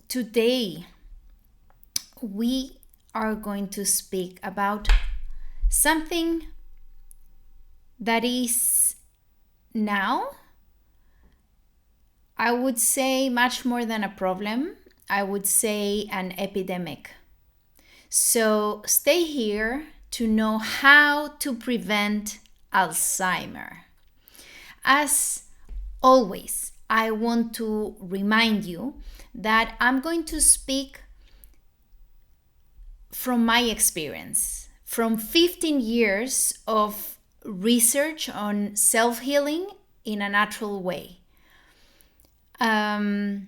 Today, we are going to speak about something that is now, I would say, much more than a problem. I would say an epidemic. So stay here to know how to prevent Alzheimer. As always, I want to remind you that I'm going to speak from my experience, from 15 years of research on self-healing in a natural way. I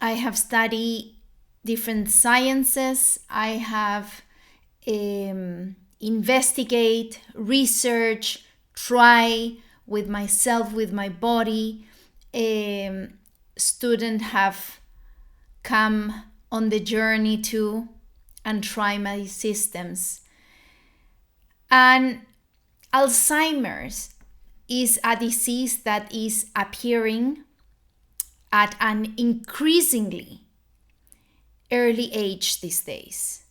have studied different sciences. I have investigate, research, try with myself, with my body. Students have come on the journey too and try my systems. And Alzheimer's is a disease that is appearing at an increasingly early age these days,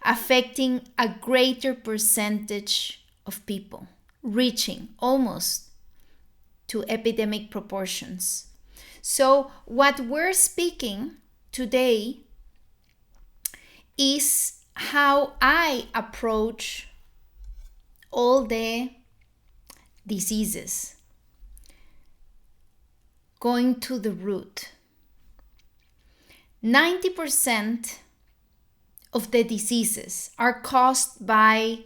affecting a greater percentage of people, reaching almost to epidemic proportions. So what we're speaking today is how I approach all the diseases, going to the root. 90% of the diseases are caused by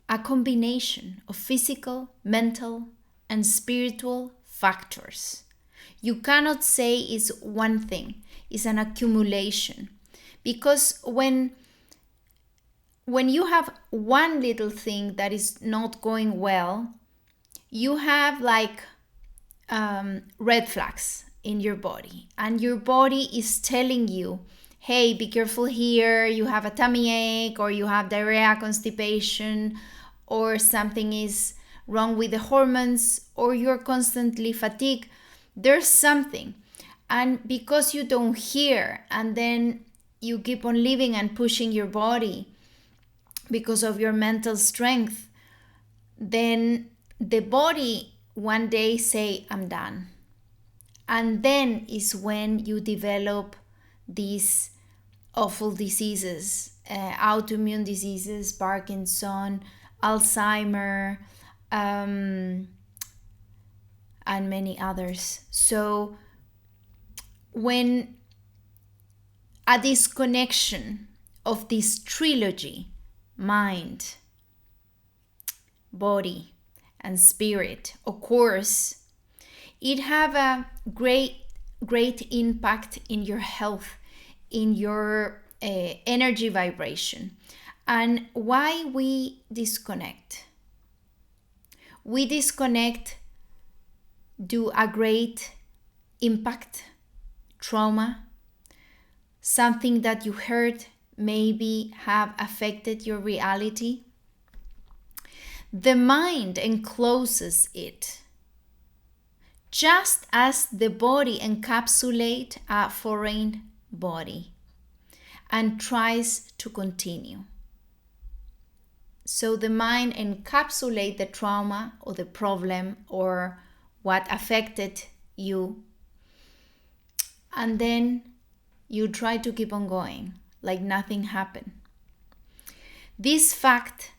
a combination of physical, mental, and spiritual factors. You cannot say it's one thing, it's an accumulation. Because when you have one little thing that is not going well, you have like red flags in your body, and your body is telling you, hey, be careful here, you have a tummy ache, or you have diarrhea, constipation, or something is wrong with the hormones, or you're constantly fatigued. There's something. And because you don't hear, and then you keep on living and pushing your body because of your mental strength, then the body one day say, I'm done. And then is when you develop these awful diseases, autoimmune diseases, Parkinson, Alzheimer, and many others. So when a disconnection of this trilogy, mind, body, and spirit occurs, it have a great impact in your health, in your energy vibration. And why we disconnect? We disconnect due a great impact, trauma, something that you heard maybe have affected your reality. The mind encloses it, just as the body encapsulates a foreign body and tries to continue. So the mind encapsulates the trauma or the problem or what affected you, and then you try to keep on going like nothing happened. This fact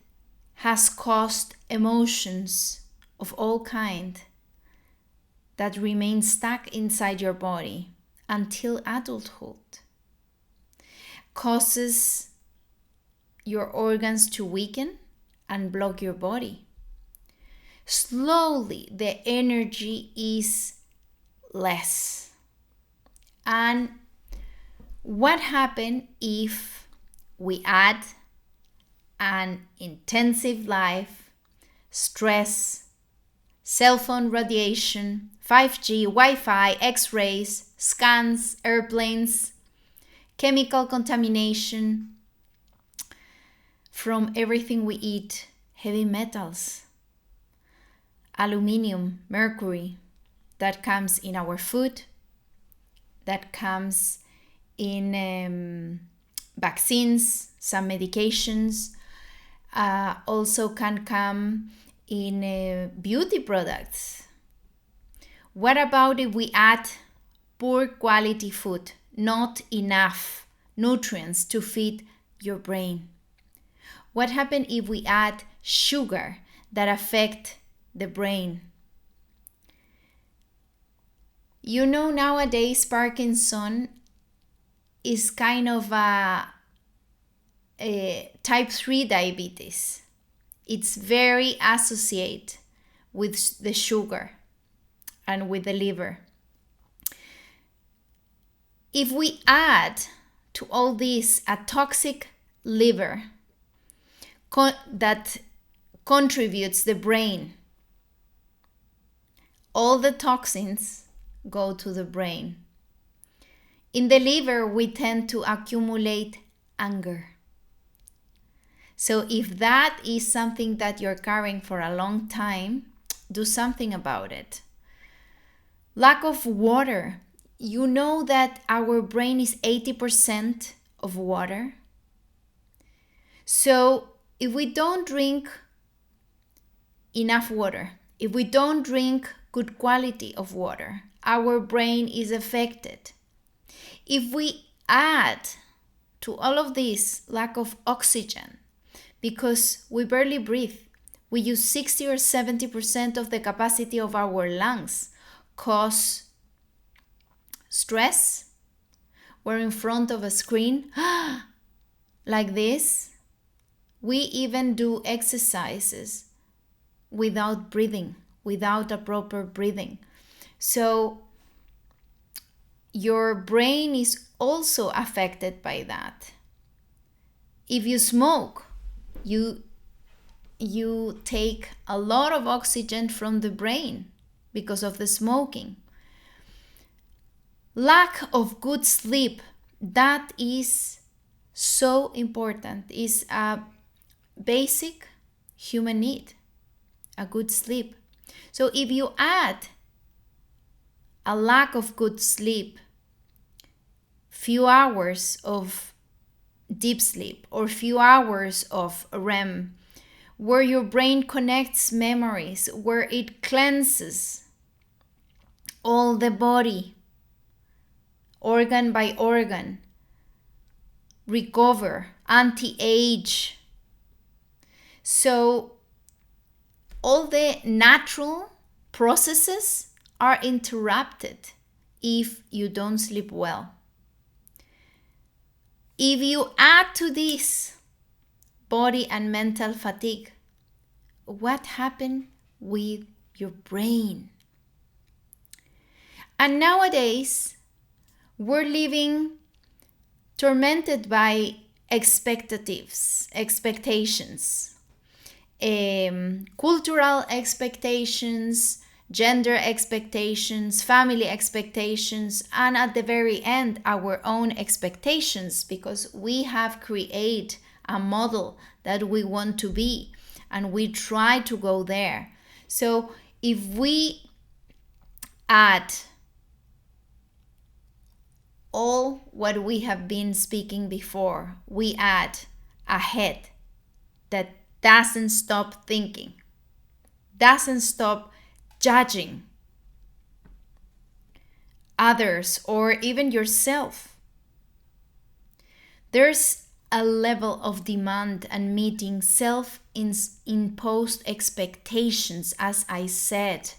has caused emotions of all kinds that remain stuck inside your body until adulthood. Causes your organs to weaken and block your body. Slowly, the energy is less. And what happens if we add an intensive life, stress, cell phone radiation, 5G, Wi-Fi, X-rays, scans, airplanes, chemical contamination from everything we eat, heavy metals, aluminum, mercury, that comes in our food, that comes in vaccines, some medications. Also can come in beauty products. What about if we add poor quality food, not enough nutrients to feed your brain? What happens if we add sugar that affect the brain? You know, nowadays Parkinson is kind of a type 3 diabetes. It's very associated with the sugar and with the liver. If we add to all this a toxic liver that contributes the brain, all the toxins go to the brain. In the liver, we tend to accumulate anger. So if that is something that you're carrying for a long time, do something about it. Lack of water. You know that our brain is 80% of water. So if we don't drink enough water, if we don't drink good quality of water, our brain is affected. If we add to all of this lack of oxygen, because we barely breathe, we use 60 or 70% of the capacity of our lungs, cause stress. We're in front of a screen like this. We even do exercises without breathing, without a proper breathing. So your brain is also affected by that. If you smoke, you take a lot of oxygen from the brain because of the smoking. Lack of good sleep, that is so important. It's a basic human need, a good sleep. So if you add a lack of good sleep, few hours of deep sleep or few hours of REM, where your brain connects memories, where it cleanses all the body, organ by organ, recover, anti-age. So all the natural processes are interrupted if you don't sleep well. If you add to this body and mental fatigue, what happened with your brain? And nowadays, we're living tormented by expectations, cultural expectations, gender expectations, family expectations, and at the very end, our own expectations, because we have created a model that we want to be, and we try to go there. So if we add all what we have been speaking before, we add a head that doesn't stop thinking, doesn't stop judging others or even yourself. There's a level of demand and meeting self-imposed expectations, as I said,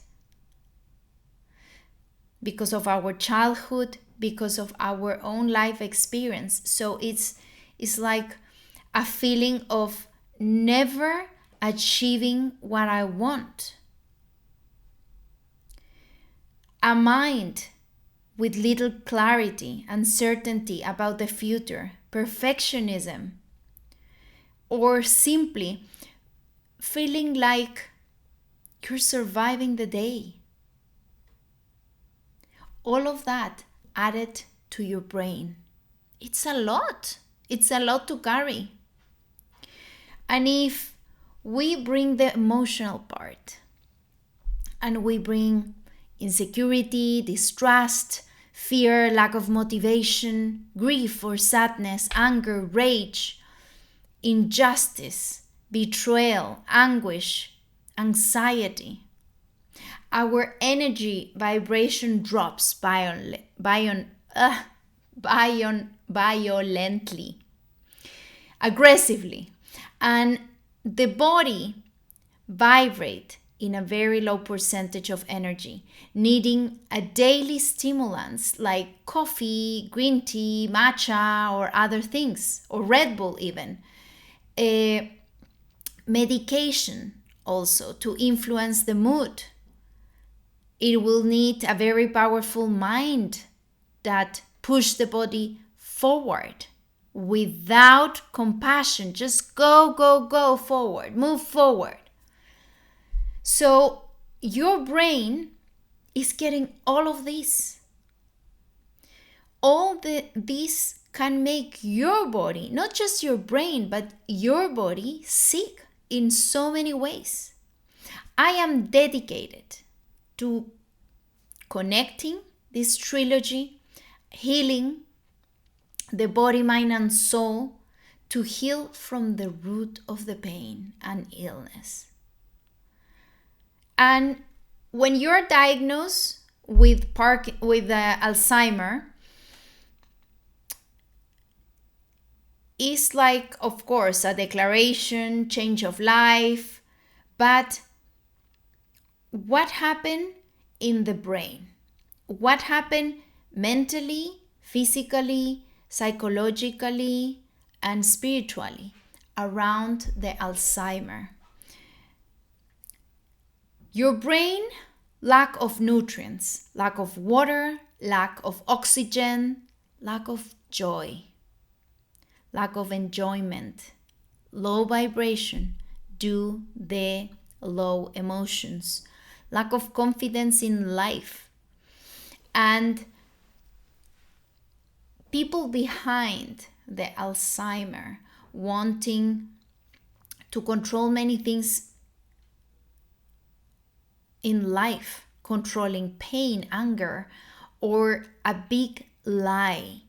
because of our childhood, because of our own life experience. So it's like a feeling of never achieving what I want. A mind with little clarity, uncertainty about the future, perfectionism, or simply feeling like you're surviving the day. All of that added to your brain. It's a lot. It's a lot to carry. And if we bring the emotional part and we bring insecurity, distrust, fear, lack of motivation, grief or sadness, anger, rage, injustice, betrayal, anguish, anxiety. Our energy vibration drops violently, aggressively, and the body vibrate in a very low percentage of energy, needing a daily stimulants like coffee, green tea, matcha, or other things, or Red Bull even. A medication also to influence the mood. It will need a very powerful mind that push the body forward without compassion. Just go forward, move forward. So your brain is getting all of this. This can make your body, not just your brain, but your body sick in so many ways. I am dedicated to connecting this trilogy, healing the body, mind, and soul to heal from the root of the pain and illness. And when you're diagnosed with Alzheimer, it's like, of course, a declaration, change of life, but what happened in the brain? What happened mentally, physically, psychologically, and spiritually around the Alzheimer? Your brain, lack of nutrients, lack of water, lack of oxygen, lack of joy, lack of enjoyment, low vibration due the low emotions, lack of confidence in life, and people behind the Alzheimer wanting to control many things in life, controlling pain, anger, or a big lie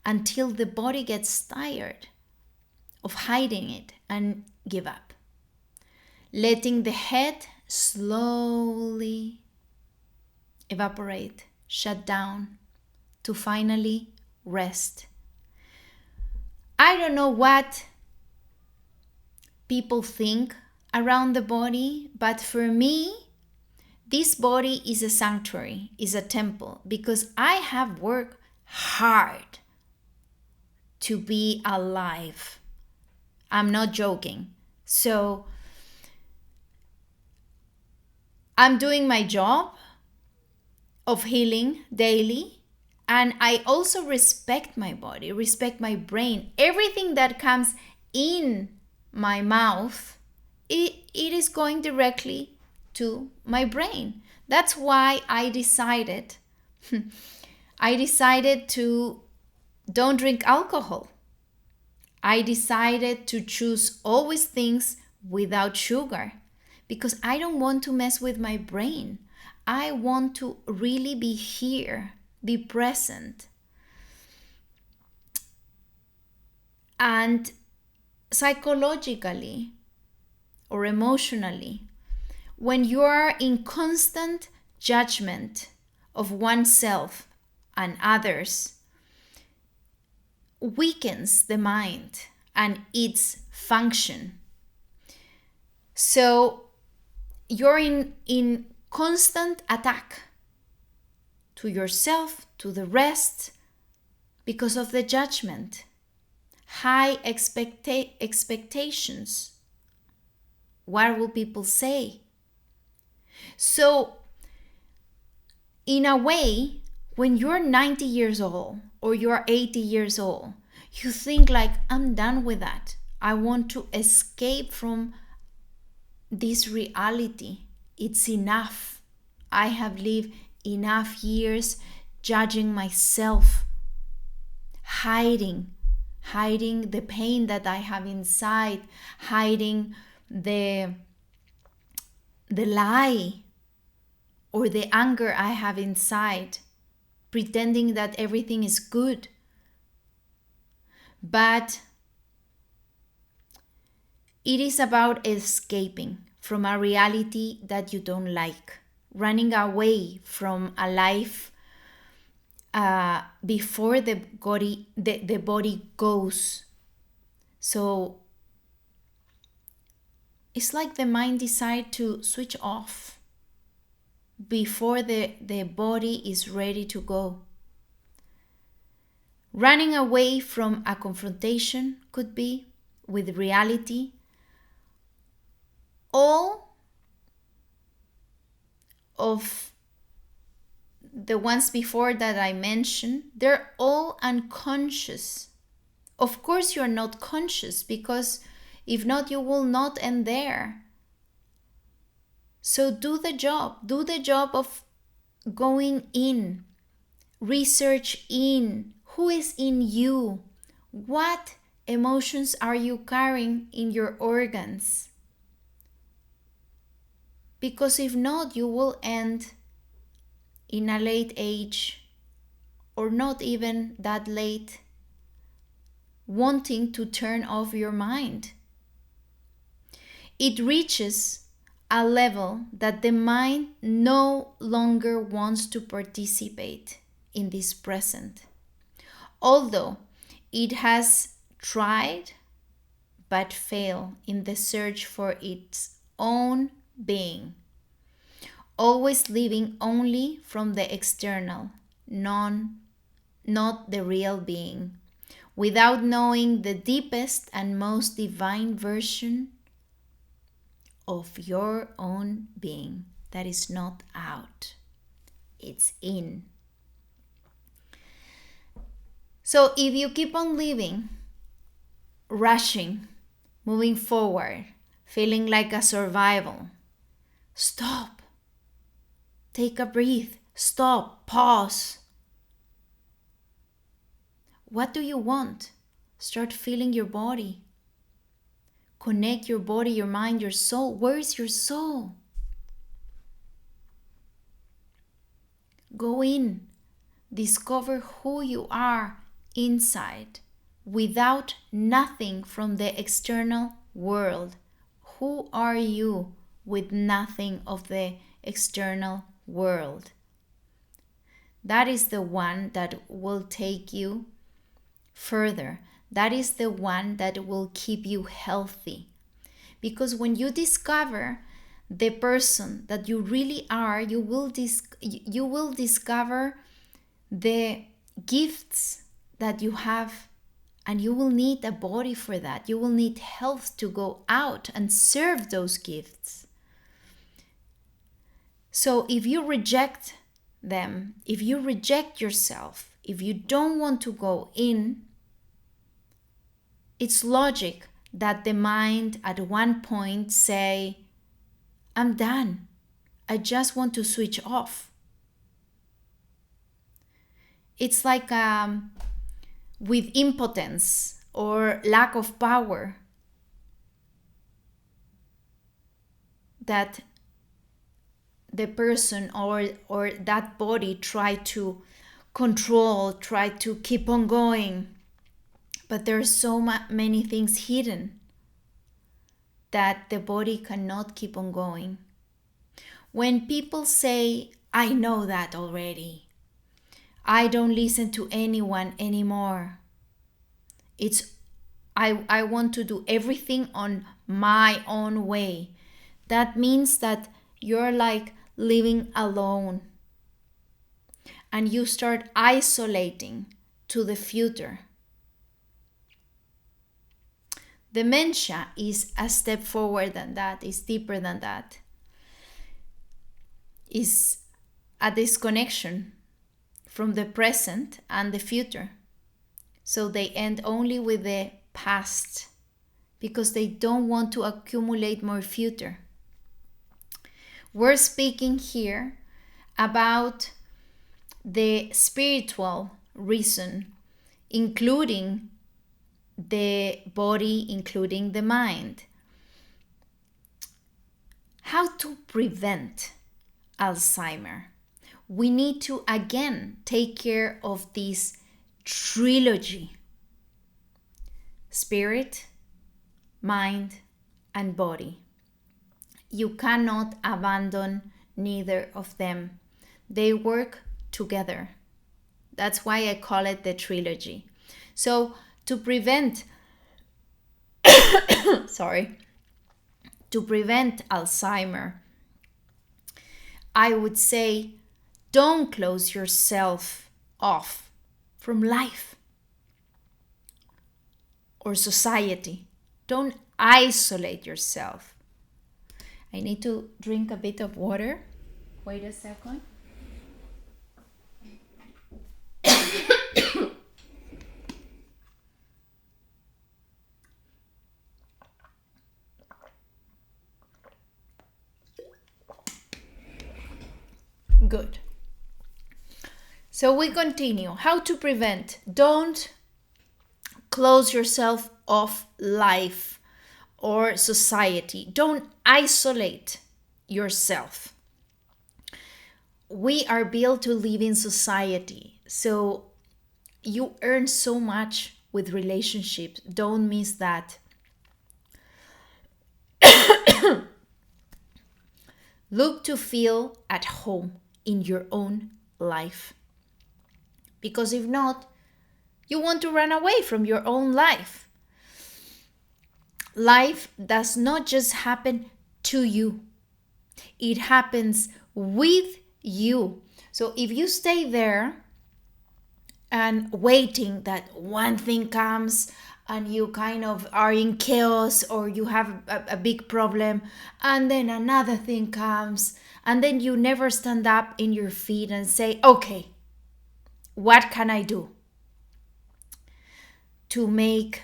until the body gets tired of hiding it and give up. Letting the head slowly evaporate, shut down, to finally rest. I don't know what people think around the body, but for me, this body is a sanctuary, is a temple, because I have worked hard to be alive. I'm not joking. So I'm doing my job of healing daily, and I also respect my body, respect my brain. Everything that comes in my mouth, it is going directly to my brain. That's why I decided to don't drink alcohol. I decided to choose always things without sugar because I don't want to mess with my brain. I want to really be here, be present. And psychologically or emotionally, when you are in constant judgment of oneself and others, weakens the mind and its function. So you're in constant attack to yourself, to the rest, because of the judgment, high expectations. What will people say? So, in a way, when you're 90 years old or you're 80 years old, you think like, I'm done with that. I want to escape from this reality. It's enough. I have lived enough years judging myself, hiding the pain that I have inside, hiding the lie or the anger I have inside. pretending that everything is good. But it is about escaping from a reality that you don't like, running away from a life before the body goes. So it's like the mind decides to switch off before the body is ready to go. Running away from a confrontation could be with reality. All of the ones before that I mentioned, they're all unconscious. Of course, you're not conscious, because if not, you will not end there. So do the job of going in, research in who is in you, what emotions are you carrying in your organs. Because if not, you will end in a late age, or not even that late, wanting to turn off your mind. It reaches a level that the mind no longer wants to participate in this present. Although it has tried but failed in the search for its own being, always living only from the external, not the real being, without knowing the deepest and most divine version of your own being that is not out, it's in. So if you keep on living, rushing, moving forward, feeling like a survival, stop. Take a breath. Stop. Pause. What do you want? Start feeling your body. Connect your body, your mind, your soul. Where is your soul? Go in. Discover who you are inside, without nothing from the external world. Who are you with nothing of the external world? That is the one that will take you further. That is the one that will keep you healthy. Because when you discover the person that you really are, you will discover the gifts that you have, and you will need a body for that. You will need health to go out and serve those gifts. So if you reject them, if you reject yourself, if you don't want to go in, it's logic that the mind at one point say, I'm done. I just want to switch off. It's like with impotence or lack of power, that the person or that body try to control, try to keep on going. But there are so many things hidden that the body cannot keep on going. When people say, I know that already, I don't listen to anyone anymore, I want to do everything on my own way. That means that you're like living alone, and you start isolating to the future. Dementia is a step forward than that, is deeper than that. Is a disconnection from the present and the future. So they end only with the past because they don't want to accumulate more future. We're speaking here about the spiritual reason, including the body, including the mind. How to prevent Alzheimer? we need to again take care of this trilogy: spirit, mind, and body. You cannot abandon neither of them. They work together. That's why I call it the trilogy. So to prevent sorry, to prevent Alzheimer, I would say don't close yourself off from life or society. Don't isolate yourself. I need to drink a bit of water. Wait a second. Good. So we continue. How to prevent? Don't close yourself off life or society. Don't isolate yourself. We are built to live in society. So you earn so much with relationships. Don't miss that. Look to feel at home in your own life. Because if not, you want to run away from your own life. Life does not just happen to you, it happens with you. So if you stay there and waiting that one thing comes and you kind of are in chaos, or you have a big problem, and then another thing comes, and then you never stand up in your feet and say, okay, what can I do to make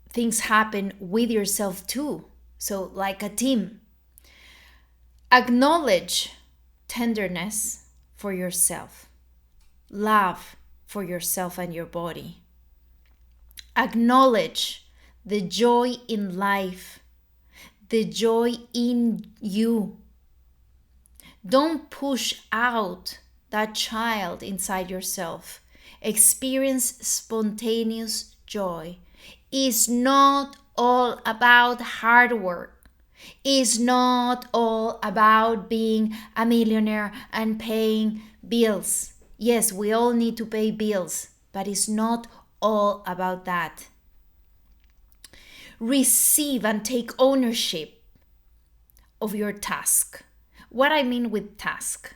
things happen with yourself too? So like a team. Acknowledge tenderness for yourself, love for yourself and your body. Acknowledge the joy in life, the joy in you. Don't push out that child inside yourself. Experience spontaneous joy. It's not all about hard work. It's not all about being a millionaire and paying bills. Yes, we all need to pay bills, but it's not all about that. Receive and take ownership of your task. What I mean with task,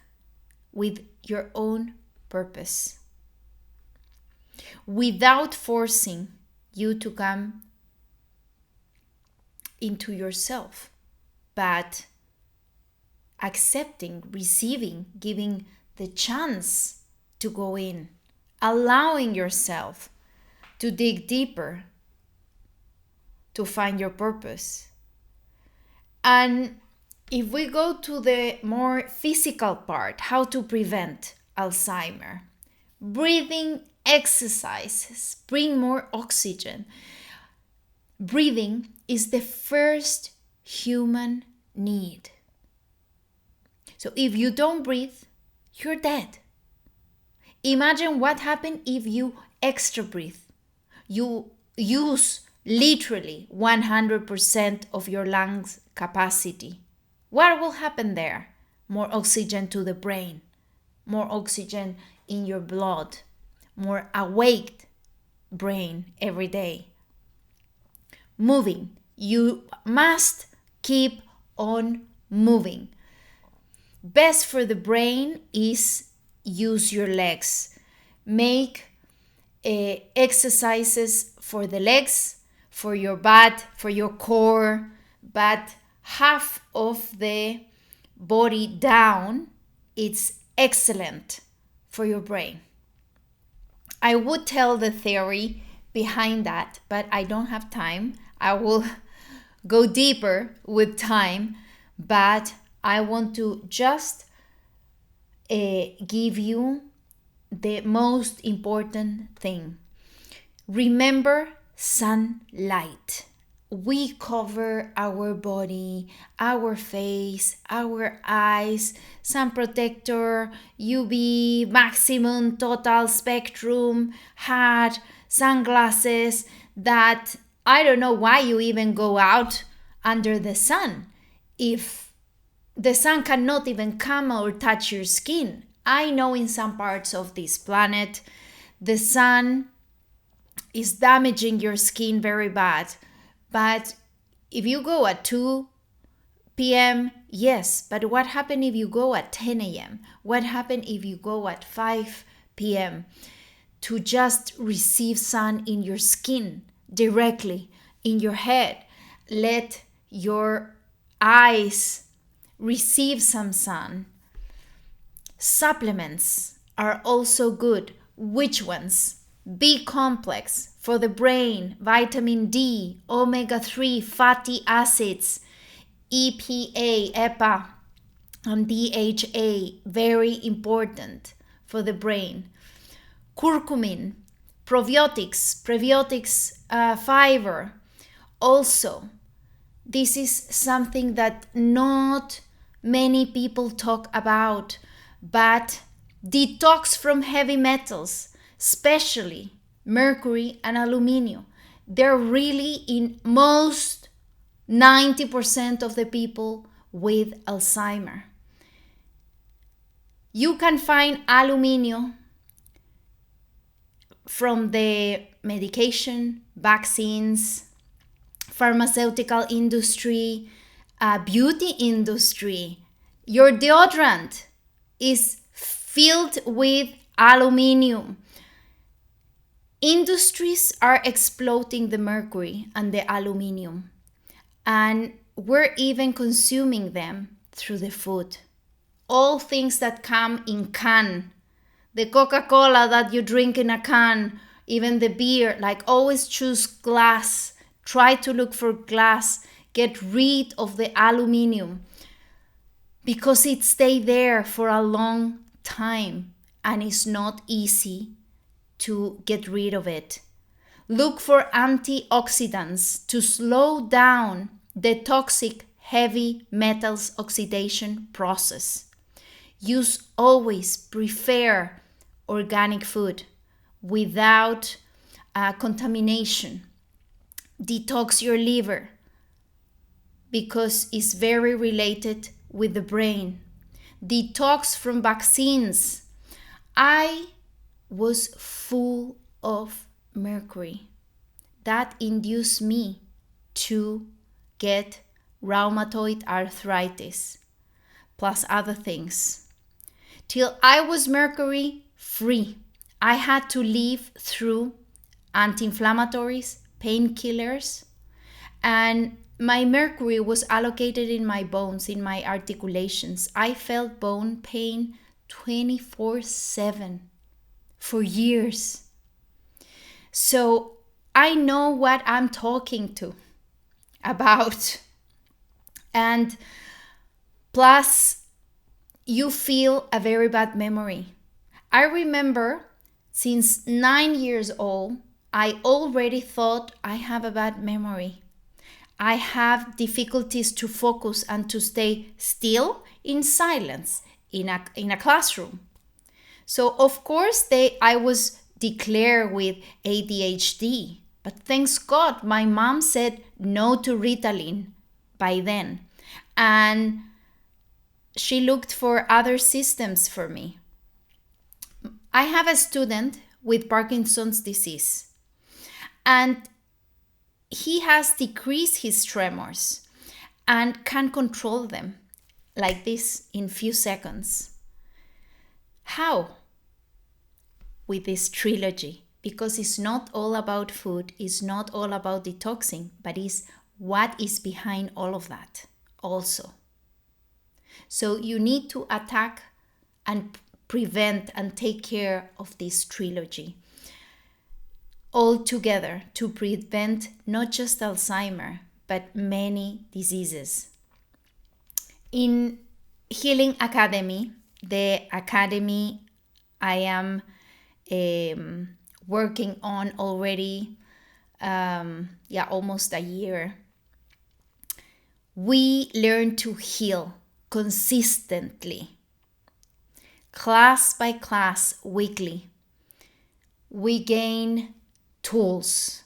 with your own purpose, without forcing you to come into yourself, but accepting, receiving, giving the chance to go in, allowing yourself to dig deeper to find your purpose. And if we go to the more physical part, how to prevent Alzheimer, breathing exercises bring more oxygen. Breathing is the first human need. So if you don't breathe, you're dead. Imagine what happens if you extra breathe. You use literally 100% of your lungs capacity. What will happen there? More oxygen to the brain, more oxygen in your blood, more awake brain every day. Moving. You must keep on moving. Best for the brain is use your legs. Make exercises for the legs, for your butt, for your core, but half of the body down. It's excellent for your brain. I would tell the theory behind that, but I don't have time. I will go deeper with time, but I want to just give you the most important thing. Remember sunlight. we cover our body, our face, our eyes, sun protector, UV, maximum total spectrum, hat, sunglasses, that I don't know why you even go out under the sun if the sun cannot even come or touch your skin. I know in some parts of this planet, the sun is damaging your skin very bad. But if you go at 2 p.m., yes. But what happens if you go at 10 a.m.? What happens if you go at 5 p.m. to just receive sun in your skin directly, in your head? Let your eyes receive some sun. Supplements are also good. Which ones? B complex for the brain, vitamin D, omega-3 fatty acids, EPA, and DHA, very important for the brain. Curcumin, probiotics, prebiotics, fiber. Also, this is something that not many people talk about, but detox from heavy metals, especially mercury and aluminum. They're really in most 90% of the people with Alzheimer. You can find aluminum from the medication, vaccines, pharmaceutical industry, beauty industry. Your deodorant is filled with aluminum. Industries are exploiting the mercury and the aluminum, and we're even consuming them through the food. All things that come in can, the Coca-Cola that you drink in a can, even the beer, like always choose glass. Try to look for glass. Get rid of the aluminum because it stays there for a long time and it's not easy to get rid of it. Look for antioxidants to slow down the toxic heavy metals oxidation process. Use always prefer organic food without contamination. Detox your liver because it's very related with the brain. Detox from vaccines. I was full of mercury. That induced me to get rheumatoid arthritis, plus other things. Till I was mercury free, I had to live through anti-inflammatories, painkillers, and my mercury was allocated in my bones, in my articulations. I felt bone pain 24/7 for years. So I know what I'm talking about. And plus, you feel a very bad memory. I remember since 9 years old, I already thought I have a bad memory. I have difficulties to focus and to stay still in silence in a classroom. So of course I was declared with ADHD, but thanks God my mom said no to Ritalin by then, and she looked for other systems for me. I have a student with Parkinson's disease, and he has decreased his tremors and can control them like this in few seconds. How? With this trilogy, because it's not all about food, it's not all about detoxing, but it's what is behind all of that also. So you need to attack and prevent and take care of this trilogy all together to prevent not just Alzheimer, but many diseases. In Healing Academy, the academy I am working on already almost a year, we learn to heal consistently, class by class, weekly. We gain tools.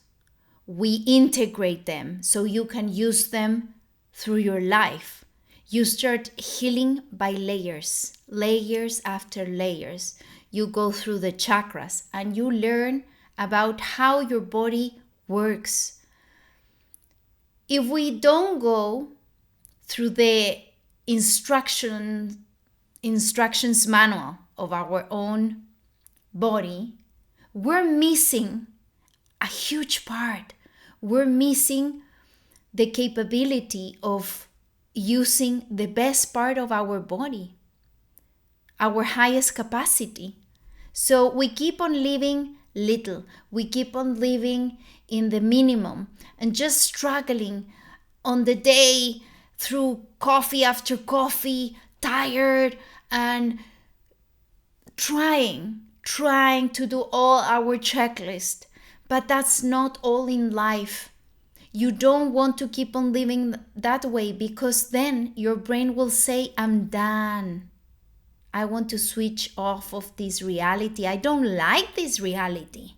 We integrate them so you can use them through your life. You start healing by layers, layers after layers. You go through the chakras and you learn about how your body works. If we don't go through the instructions manual of our own body, we're missing a huge part. We're missing the capability of using the best part of our body, our highest capacity. So we keep on living little. We keep on living in the minimum and just struggling on the day through coffee after coffee, tired and trying to do all our checklist. But that's not all in life. You don't want to keep on living that way, because then your brain will say, I'm done. I want to switch off of this reality. I don't like this reality.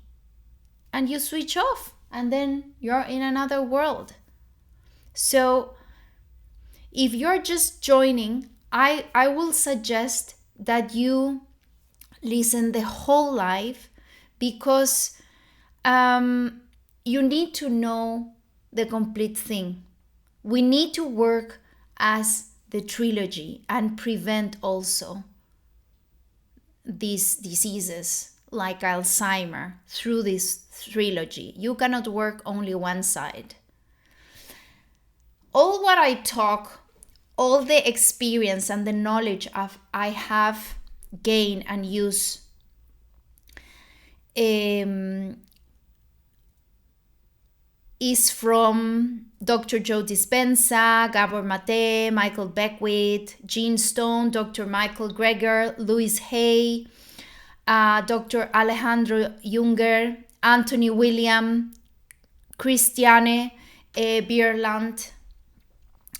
And you switch off, and then you're in another world. So if you're just joining, I will suggest that you listen the whole life, because you need to know the complete thing. We need to work as the trilogy and prevent also these diseases like Alzheimer through this trilogy. You cannot work only one side. All what I talk, all the experience and the knowledge I have gained and used is from Dr. Joe Dispenza, Gabor Mate, Michael Beckwith, Gene Stone, Dr. Michael Greger, Louise Hay, Dr. Alejandro Junger, Anthony William, Christiane Bierland,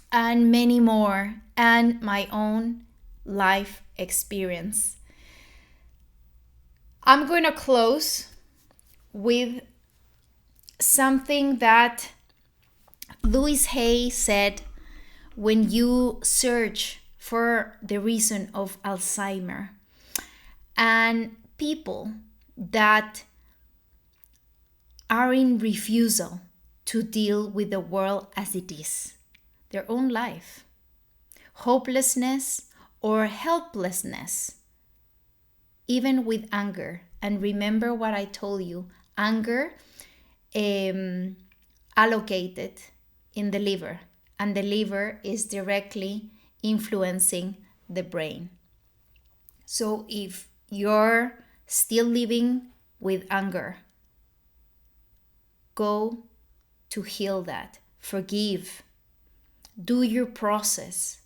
and many more, and my own life experience. I'm going to close with something that Louise Hay said when you search for the reason of Alzheimer, and people that are in refusal to deal with the world as it is, their own life, hopelessness or helplessness, even with anger. And remember what I told you, anger allocated in the liver, and the liver is directly influencing the brain. So if you're still living with anger, go to heal that, forgive, do your process.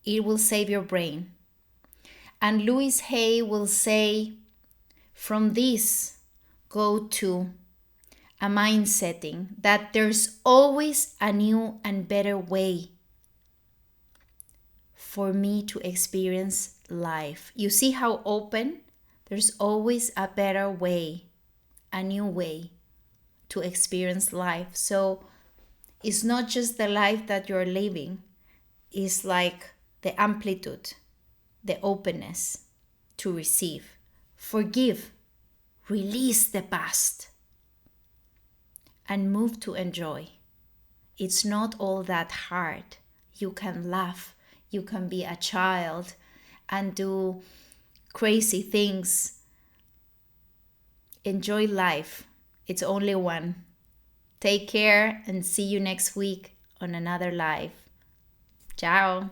It will save your brain. And Louise Hay will say, from this, go to a mind setting that there's always a new and better way for me to experience life. You see how open? There's always a better way, a new way to experience life. So it's not just the life that you're living, it's like the amplitude, the openness to receive, forgive, release the past, and move to enjoy. It's not all that hard. You can laugh, you can be a child and do crazy things. Enjoy life. It's only one. Take care and see you next week on another live. Ciao.